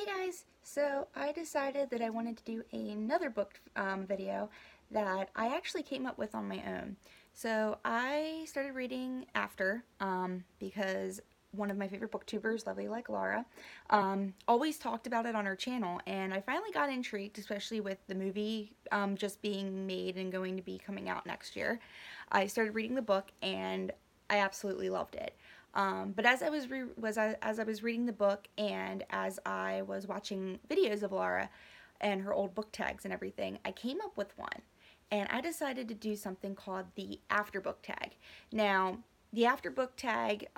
Hey guys, so I decided that I wanted to do another book video that I actually came up with on my own. So I started reading After because one of my favorite booktubers, Lovely Like Laura, always talked about it on her channel, and I finally got intrigued, especially with the movie just being made and going to be coming out next year. I started reading the book and I absolutely loved it. But as I was reading the book and as I was watching videos of Laura and her old book tags and everything, I came up with one, and I decided to do something called the After Book Tag. Now, the After Book Tag,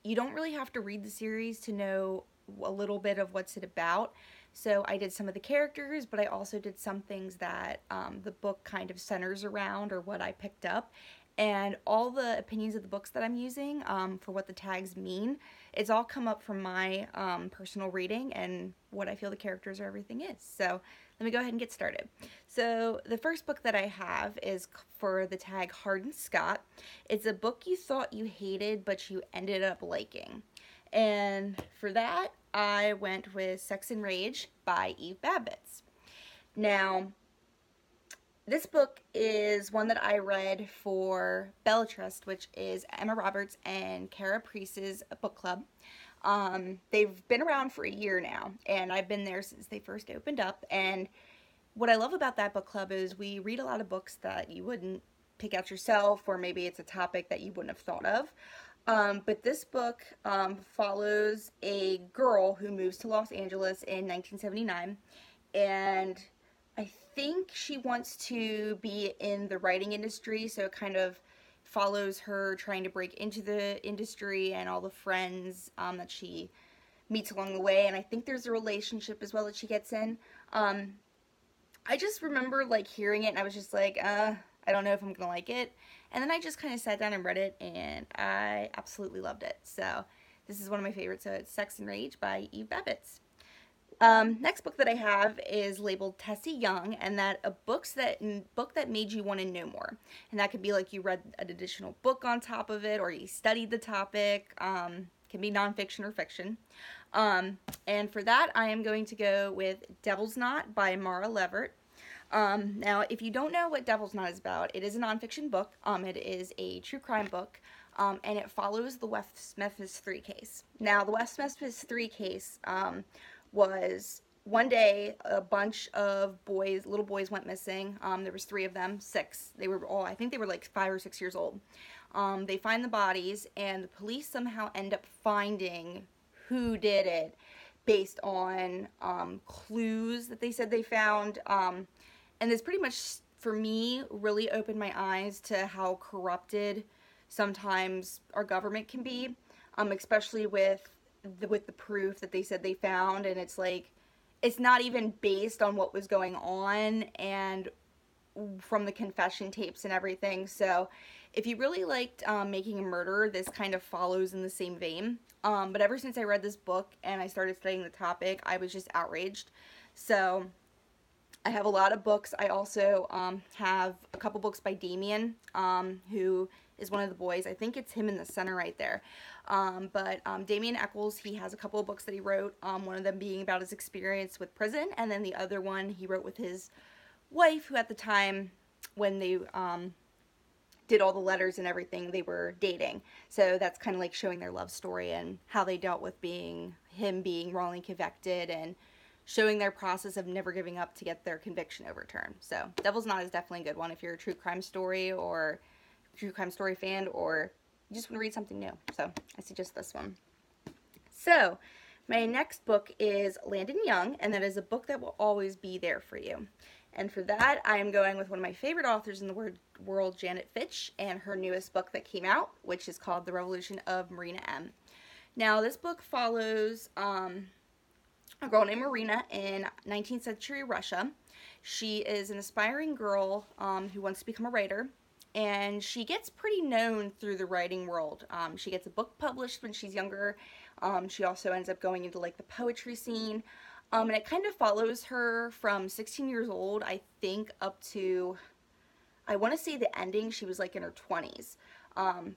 you don't really have to read the series to know a little bit of what's it about. So I did some of the characters, but I also did some things that the book kind of centers around, or what I picked up. And all the opinions of the books that I'm using for what the tags mean, it's all come up from my personal reading and what I feel the characters or everything is. So let me go ahead and get started. So the first book that I have is for the tag Hardin Scott. It's a book you thought you hated, but you ended up liking. And for that, I went with Sex and Rage by Eve Babbitt's. Now, this book is one that I read for Bellatrist, which is Emma Roberts and Cara Priest's book club. They've been around for a year now, and I've been there since they first opened up. And what I love about that book club is we read a lot of books that you wouldn't pick out yourself, or maybe it's a topic that you wouldn't have thought of. But this book follows a girl who moves to Los Angeles in 1979, and I think she wants to be in the writing industry, so it kind of follows her trying to break into the industry and all the friends that she meets along the way. And I think there's a relationship as well that she gets in. I just remember like hearing it and I was just like, I don't know if I'm gonna like it. And then I just kind of sat down and read it, and I absolutely loved it. So this is one of my favorites. So it's Sex and Rage by Eve Babbitt's. Next book that I have is labeled Tessa Young, and that a book that made you want to know more. And that could be like you read an additional book on top of it, or you studied the topic. Can be nonfiction or fiction. And for that, I am going to go with Devil's Knot by Mara Levert. Now, if you don't know what Devil's Knot is about, it is a nonfiction book. It is a true crime book, and it follows the West Memphis 3 case. Now, the West Memphis 3 case was one day a bunch of little boys went missing. There was 3 of them, 6. They were all, I think they were like 5 or 6 years old. They find the bodies, and the police somehow end up finding who did it based on clues that they said they found. And this pretty much, for me, really opened my eyes to how corrupted sometimes our government can be, especially with the proof that they said they found. And it's like, it's not even based on what was going on and from the confession tapes and everything. So if you really liked Making a Murderer, this kind of follows in the same vein. But ever since I read this book and I started studying the topic, I was just outraged. So I have a lot of books. I also have a couple books by Damien, who is one of the boys. I think it's him in the center right there. But Damien Eccles, he has a couple of books that he wrote, one of them being about his experience with prison, and then the other one he wrote with his wife, who at the time when they did all the letters and everything, they were dating. So that's kind of like showing their love story and how they dealt with him being wrongly convicted, and showing their process of never giving up to get their conviction overturned. So Devil's Knot is definitely a good one if you're a true crime story fan, or you just want to read something new. So I suggest this one. So my next book is Landon Young, and that is a book that will always be there for you. And for that, I am going with one of my favorite authors in the world, Janet Fitch, and her newest book that came out, which is called The Revolution of Morena M. Now, this book follows a girl named Morena in 19th century Russia. She is an aspiring girl who wants to become a writer, and she gets pretty known through the writing world. She gets a book published when she's younger. She also ends up going into like the poetry scene. And it kind of follows her from 16 years old, I think, up to, I want to say the ending, she was like in her 20s.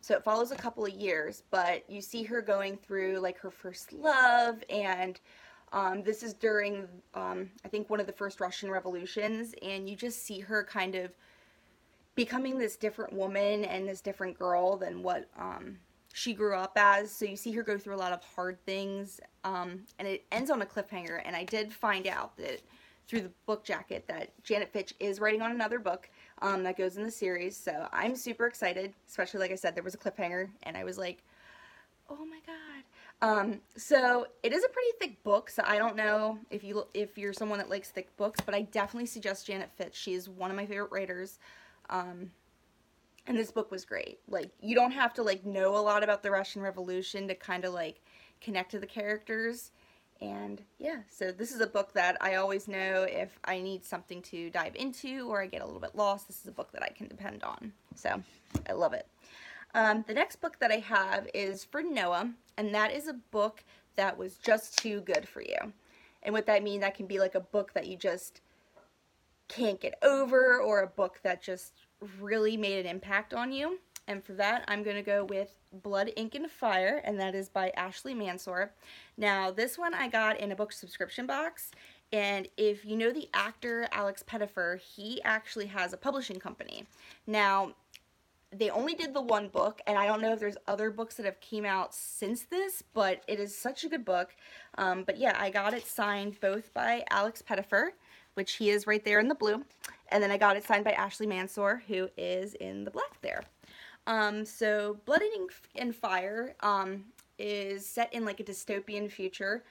So it follows a couple of years, but you see her going through like her first love and This is during, I think, one of the first Russian revolutions, and you just see her kind of becoming this different woman and this different girl than what she grew up as. So you see her go through a lot of hard things, and it ends on a cliffhanger. And I did find out that through the book jacket that Janet Fitch is writing on another book that goes in the series. So I'm super excited, especially, like I said, there was a cliffhanger, and I was like, oh my god. So it is a pretty thick book, so I don't know if you're someone that likes thick books, but I definitely suggest Janet Fitch. She is one of my favorite writers. And this book was great. Like, you don't have to, like, know a lot about the Russian Revolution to kind of, like, connect to the characters. And, yeah, so this is a book that I always know if I need something to dive into or I get a little bit lost, this is a book that I can depend on. So, I love it. The next book that I have is for Noah, and that is a book that was just too good for you. And what that means, that can be, like, a book that you just can't get over, or a book that just really made an impact on you. And for that, I'm going to go with Blood, Ink, and Fire, and that is by Ashley Mansour. Now, this one I got in a book subscription box, and if you know the actor Alex Pettyfer, he actually has a publishing company. Now, they only did the one book, and I don't know if there's other books that have came out since this, but it is such a good book. But yeah, I got it signed both by Alex Pettyfer, which he is right there in the blue, and then I got it signed by Ashley Mansour, who is in the black there. So Blood, Ink, and Fire is set in like a dystopian future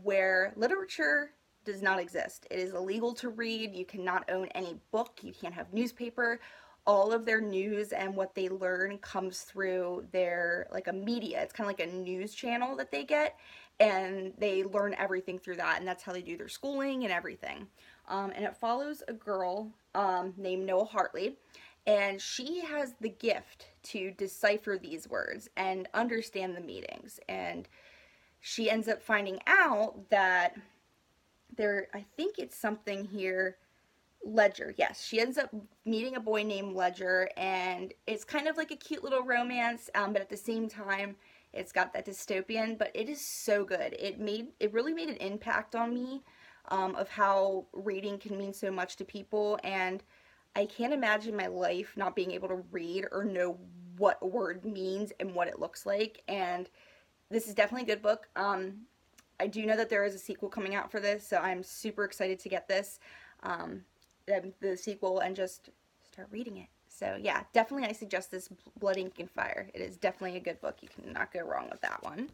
where literature does not exist. It is illegal to read. You cannot own any book. You can't have newspaper. All of their news and what they learn comes through their, like, a media. It's kind of like a news channel that they get, and they learn everything through that, and that's how they do their schooling and everything. And it follows a girl named Noah Hartley, and she has the gift to decipher these words and understand the meanings. And she ends up finding out that I think it's something here, Ledger, yes. She ends up meeting a boy named Ledger, and it's kind of like a cute little romance, but at the same time, it's got that dystopian, but it is so good. It really made an impact on me of how reading can mean so much to people, and I can't imagine my life not being able to read or know what a word means and what it looks like, and this is definitely a good book. I do know that there is a sequel coming out for this, so I'm super excited to get this. The sequel and just start reading it. So yeah, definitely I suggest this Blood, Ink, and Fire. It is definitely a good book. You cannot go wrong with that one.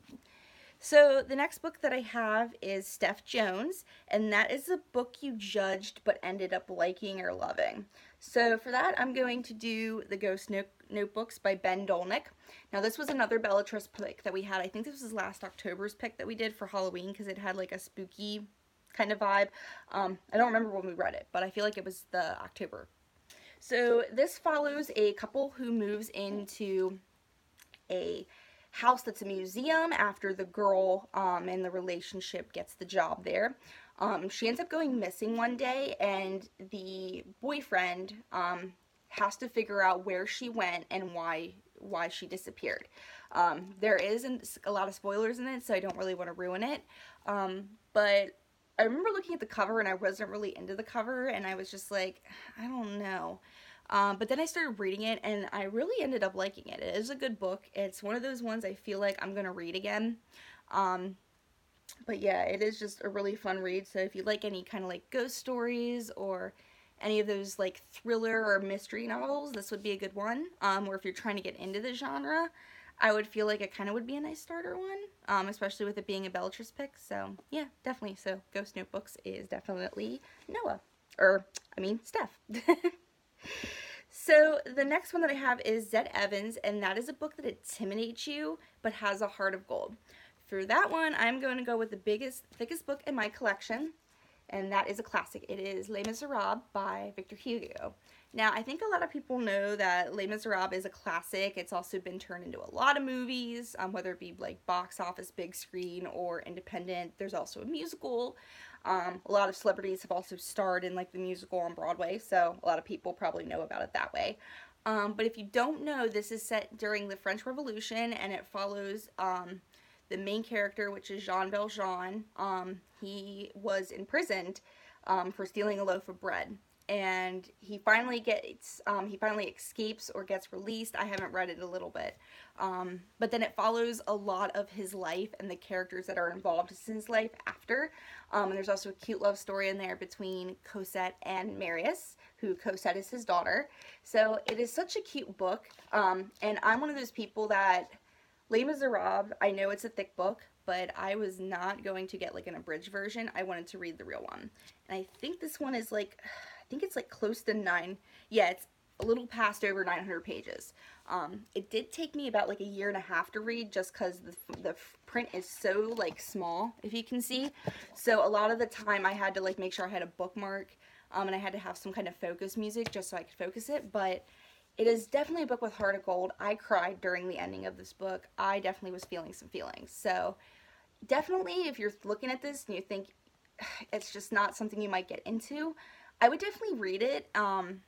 So the next book that I have is Steph Jones, and that is a book you judged but ended up liking or loving. So for that, I'm going to do The Ghost Notebooks by Ben Dolnick. Now this was another Bellatrix pick that we had. I think this was last October's pick that we did for Halloween because it had like a spooky kind of vibe. I don't remember when we read it, but I feel like it was the October. So this follows a couple who moves into a house that's a museum after the girl in the relationship gets the job there. She ends up going missing one day, and the boyfriend has to figure out where she went and why she disappeared. There isn't a lot of spoilers in it, so I don't really want to ruin it. But I remember looking at the cover, and I wasn't really into the cover, and I was just like, I don't know. But then I started reading it, and I really ended up liking it. It is a good book. It's one of those ones I feel like I'm going to read again. But yeah, it is just a really fun read, so if you like any kind of like ghost stories or any of those like thriller or mystery novels, this would be a good one. Or if you're trying to get into the genre, I would feel like it kind of would be a nice starter one, especially with it being a Bellatrix pick. So yeah, definitely. So Ghost Notebooks is definitely Noah. Steph. So the next one that I have is Zed Evans, and that is a book that intimidates you but has a heart of gold. For that one, I'm going to go with the thickest book in my collection, and that is a classic. It is Les Miserables by Victor Hugo. Now, I think a lot of people know that Les Miserables is a classic. It's also been turned into a lot of movies, whether it be like box office, big screen, or independent. There's also a musical. A lot of celebrities have also starred in like the musical on Broadway, so a lot of people probably know about it that way. But if you don't know, this is set during the French Revolution, and it follows the main character, which is Jean Valjean, he was imprisoned for stealing a loaf of bread. And he finally escapes or gets released. I haven't read it a little bit. But then it follows a lot of his life and the characters that are involved in his life after. And there's also a cute love story in there between Cosette and Marius, who Cosette is his daughter. So it is such a cute book. And I'm one of those people that, Les Miserables, I know it's a thick book, but I was not going to get like an abridged version. I wanted to read the real one. And I think this one is like, I think it's like close to it's a little past over 900 pages. It did take me about like a year and a half to read, just because the print is so like small, if you can see. So a lot of the time I had to like make sure I had a bookmark, and I had to have some kind of focus music just so I could focus it. But it is definitely a book with heart of gold. I cried during the ending of this book. I definitely was feeling some feelings. So definitely, if you're looking at this and you think it's just not something you might get into, I would definitely read it. And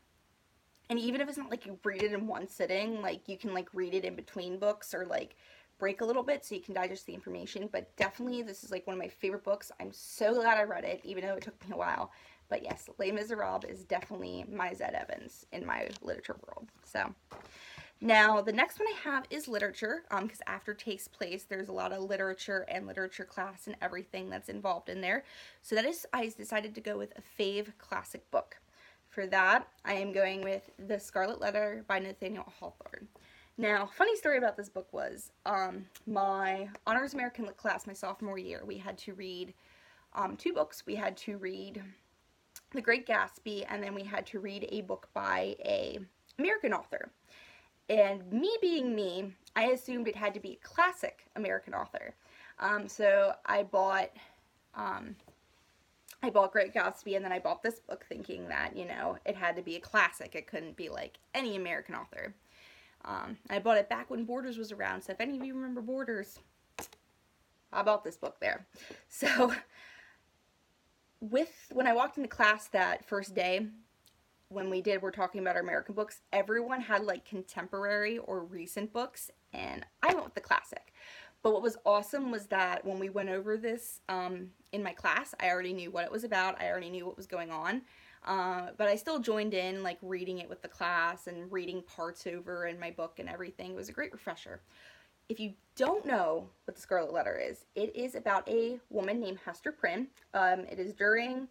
even if it's not like you read it in one sitting, like you can like read it in between books or like break a little bit so you can digest the information. But definitely this is like one of my favorite books. I'm so glad I read it, even though it took me a while. But yes, Les Miserables is definitely my Zed Evans in my literature world. So now the next one I have is literature, because after takes place, there's a lot of literature and literature class and everything that's involved in there. So I decided to go with a fave classic book. For that, I am going with The Scarlet Letter by Nathaniel Hawthorne. Now, funny story about this book was, my Honors American Lit class, my sophomore year, we had to read 2 books. We had to read The Great Gatsby, and then we had to read a book by a American author. And me being me, I assumed it had to be a classic American author. So I bought Great Gatsby, and then I bought this book thinking that, you know, it had to be a classic. It couldn't be like any American author. I bought it back when Borders was around, so if any of you remember Borders, I bought this book there. So when I walked into class that first day, when we're talking about our American books, everyone had like contemporary or recent books, and I went with the classic. But what was awesome was that when we went over this in my class, I already knew what it was about. I already knew what was going on. But I still joined in, like reading it with the class and reading parts over in my book and everything. It was a great refresher. If you don't know what the Scarlet Letter is, it is about a woman named Hester Prynne. It is during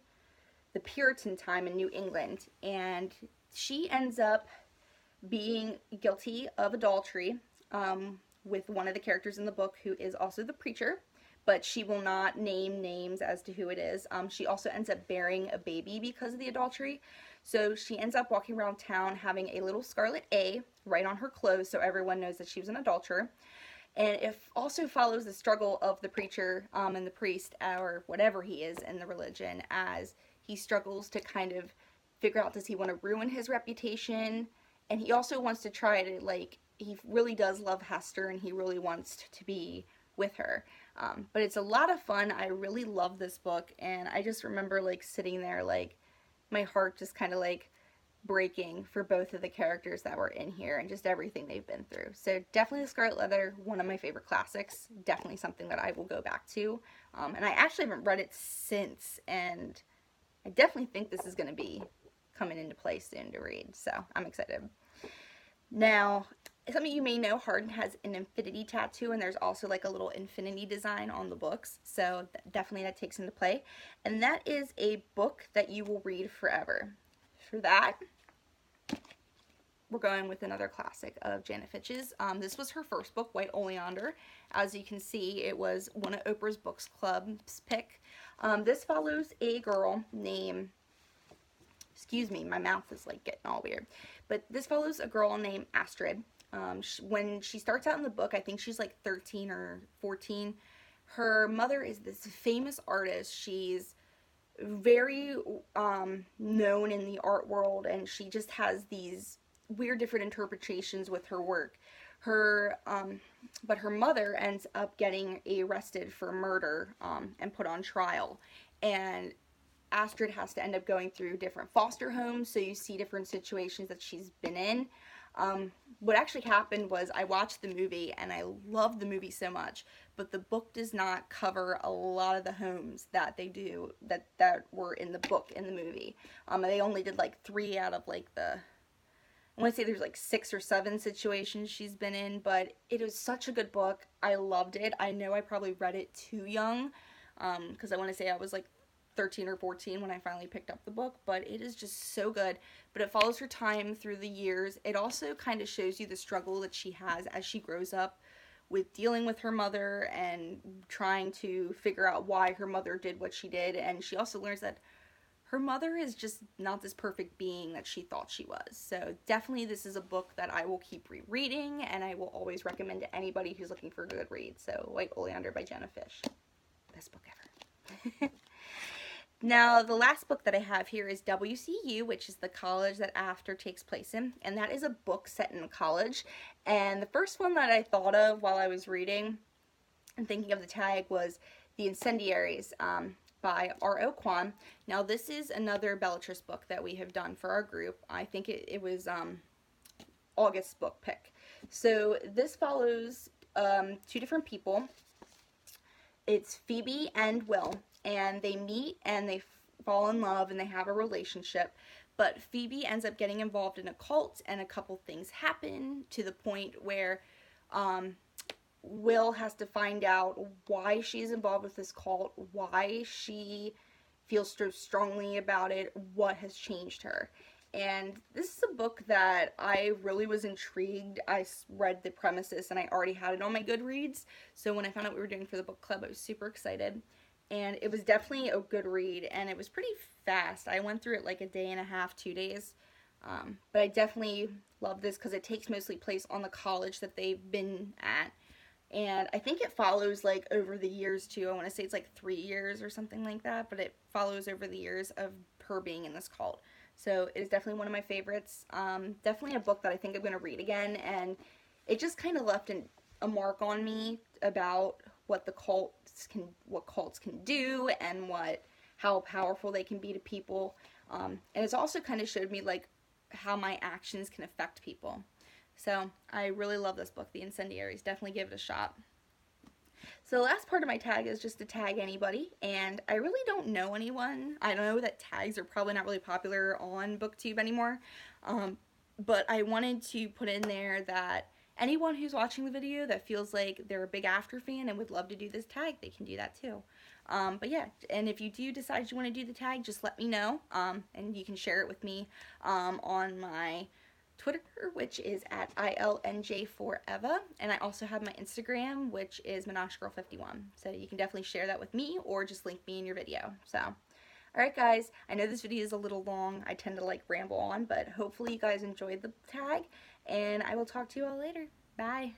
the Puritan time in New England, and she ends up being guilty of adultery with one of the characters in the book, who is also the preacher, but she will not name names as to who it is. She also ends up bearing a baby because of the adultery. So she ends up walking around town having a little scarlet A right on her clothes so everyone knows that she was an adulterer. And it also follows the struggle of the preacher and the priest, or whatever he is in the religion, as he struggles to kind of figure out, does he want to ruin his reputation? And he also wants to try to, like, he really does love Hester and he really wants to be with her. But it's a lot of fun. I really love this book, and I just remember like sitting there, like my heart just kind of like breaking for both of the characters that were in here and just everything they've been through. So definitely The Scarlet Letter, one of my favorite classics, definitely something that I will go back to. And I actually haven't read it since, and I definitely think this is going to be coming into play soon to read, so I'm excited. Now, some of you may know Hardin has an infinity tattoo, and there's also like a little infinity design on the books, so definitely that takes into play. And that is a book that you will read forever. For that, we're going with another classic of Janet Fitch's. This was her first book, White Oleander. As you can see, it was one of Oprah's Books Club's pick. This follows a girl named, excuse me, my mouth is like getting all weird. But this follows a girl named Astrid. When she starts out in the book, I think she's like 13 or 14. Her mother is this famous artist. She's very known in the art world, and she just has these weird different interpretations with her work. But her mother ends up getting arrested for murder and put on trial, and Astrid has to end up going through different foster homes, so you see different situations that she's been in. What actually happened was I watched the movie and I loved the movie so much, but the book does not cover a lot of the homes that they do that were in the book in the movie. They only did like 3 out of like I want to say there's like 6 or 7 situations she's been in, but it was such a good book. I loved it. I know I probably read it too young, because I want to say I was like 13 or 14 when I finally picked up the book, but it is just so good. But it follows her time through the years. It also kind of shows you the struggle that she has as she grows up with dealing with her mother and trying to figure out why her mother did what she did. And she also learns that her mother is just not this perfect being that she thought she was. So definitely this is a book that I will keep rereading, and I will always recommend to anybody who's looking for a good read. So like Oleander by Jenna Fish. Best book ever. Now, the last book that I have here is WCU, which is the college that After takes place in, and that is a book set in a college. And the first one that I thought of while I was reading and thinking of the tag was The Incendiaries by R.O. Kwon. Now, this is another Bellatrix book that we have done for our group. I think it was August's book pick. So this follows 2 different people. It's Phoebe and Will, and they meet and they fall in love and they have a relationship, but Phoebe ends up getting involved in a cult, and a couple things happen to the point where Will has to find out why she's involved with this cult, why she feels so strongly about it, what has changed her. And this is a book that I really was intrigued. I read the premises and I already had it on my Goodreads. So when I found out we were doing for the book club, I was super excited. And it was definitely a good read, and it was pretty fast. I went through it like a day and a half, 2 days. But I definitely love this because it takes mostly place on the college that they've been at. And I think it follows like over the years too. I want to say it's like 3 years or something like that, but it follows over the years of her being in this cult. So it is definitely one of my favorites. Definitely a book that I think I'm going to read again, and it just kind of left a mark on me about what cults can do and how powerful they can be to people. And it's also kind of showed me like how my actions can affect people. So I really love this book, The Incendiaries. Definitely give it a shot. So the last part of my tag is just to tag anybody, and I really don't know anyone. I know that tags are probably not really popular on BookTube anymore, but I wanted to put in there that anyone who's watching the video that feels like they're a big After fan and would love to do this tag, they can do that too. But yeah, and if you do decide you want to do the tag, just let me know, and you can share it with me on my Twitter, which is at ILNJ4Eva, and I also have my Instagram, which is MenagGirl51. So you can definitely share that with me, or just link me in your video. So, alright guys, I know this video is a little long. I tend to like ramble on, but hopefully you guys enjoyed the tag, and I will talk to you all later. Bye!